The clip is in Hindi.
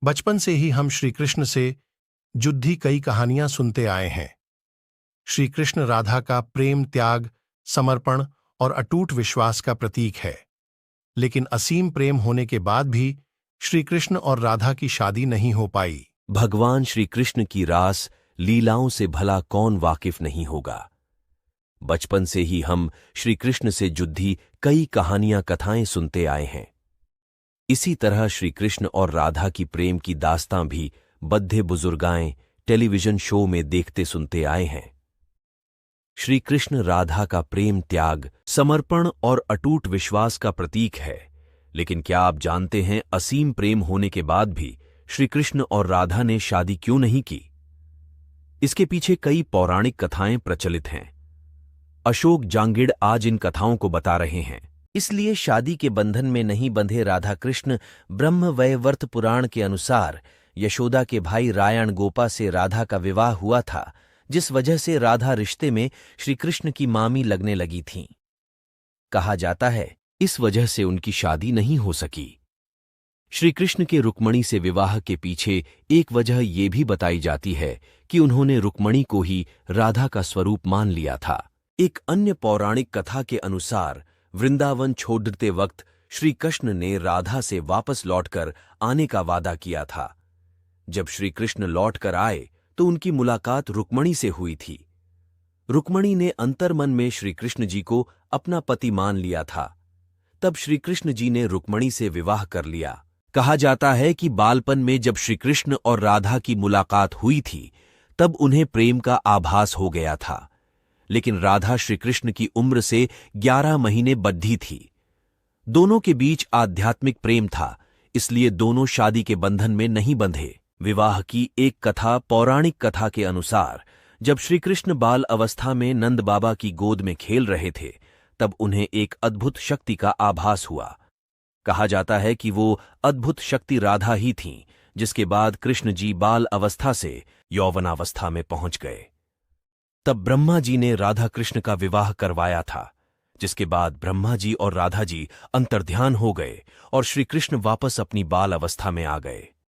बचपन से ही हम श्री कृष्ण से जुड़ी कई कहानियां सुनते आए हैं। श्री कृष्ण राधा का प्रेम, त्याग, समर्पण और अटूट विश्वास का प्रतीक है। लेकिन असीम प्रेम होने के बाद भी श्री कृष्ण और राधा की शादी नहीं हो पाई। भगवान श्री कृष्ण की रास लीलाओं से भला कौन वाकिफ नहीं होगा। बचपन से ही हम श्री कृष्ण से जुड़ी कई कहानियां, कथाएं सुनते आए हैं। इसी तरह श्री कृष्ण और राधा की प्रेम की दास्तां भी बद्ध बुजुर्गाएं टेलीविजन शो में देखते सुनते आए हैं। श्री कृष्ण राधा का प्रेम, त्याग, समर्पण और अटूट विश्वास का प्रतीक है। लेकिन क्या आप जानते हैं, असीम प्रेम होने के बाद भी श्री कृष्ण और राधा ने शादी क्यों नहीं की? इसके पीछे कई पौराणिक कथाएं प्रचलित हैं। अशोक जांगिड़ आज इन कथाओं को बता रहे हैं। इसलिए शादी के बंधन में नहीं बंधे राधा कृष्ण। ब्रह्मवैवर्त पुराण के अनुसार यशोदा के भाई रायण गोपा से राधा का विवाह हुआ था, जिस वजह से राधा रिश्ते में श्री कृष्ण की मामी लगने लगी थीं। कहा जाता है इस वजह से उनकी शादी नहीं हो सकी। श्री कृष्ण के रुक्मणी से विवाह के पीछे एक वजह यह भी बताई जाती है कि उन्होंने रुक्मणी को ही राधा का स्वरूप मान लिया था। एक अन्य पौराणिक कथा के अनुसार वृंदावन छोड़ते वक्त श्री कृष्ण ने राधा से वापस लौटकर आने का वादा किया था। जब श्री कृष्ण लौटकर आए तो उनकी मुलाकात रुक्मणी से हुई थी। रुक्मणी ने अंतर्मन में श्री कृष्ण जी को अपना पति मान लिया था। तब श्री कृष्ण जी ने रुक्मणी से विवाह कर लिया। कहा जाता है कि बालपन में जब श्री कृष्ण और राधा की मुलाकात हुई थी, तब उन्हें प्रेम का आभास हो गया था। लेकिन राधा श्री कृष्ण की उम्र से 11 महीने बड़ी थी। दोनों के बीच आध्यात्मिक प्रेम था, इसलिए दोनों शादी के बंधन में नहीं बंधे। विवाह की एक कथा पौराणिक कथा के अनुसार जब श्री कृष्ण बाल अवस्था में नंद बाबा की गोद में खेल रहे थे, तब उन्हें एक अद्भुत शक्ति का आभास हुआ। कहा जाता है कि वो अद्भुत शक्ति राधा ही थीं, जिसके बाद कृष्ण जी बाल अवस्था से यौवनावस्था में पहुंच गए। तब ब्रह्मा जी ने राधा कृष्ण का विवाह करवाया था, जिसके बाद ब्रह्मा जी और राधा जी अंतर्ध्यान हो गए और श्री कृष्ण वापस अपनी बाल अवस्था में आ गए।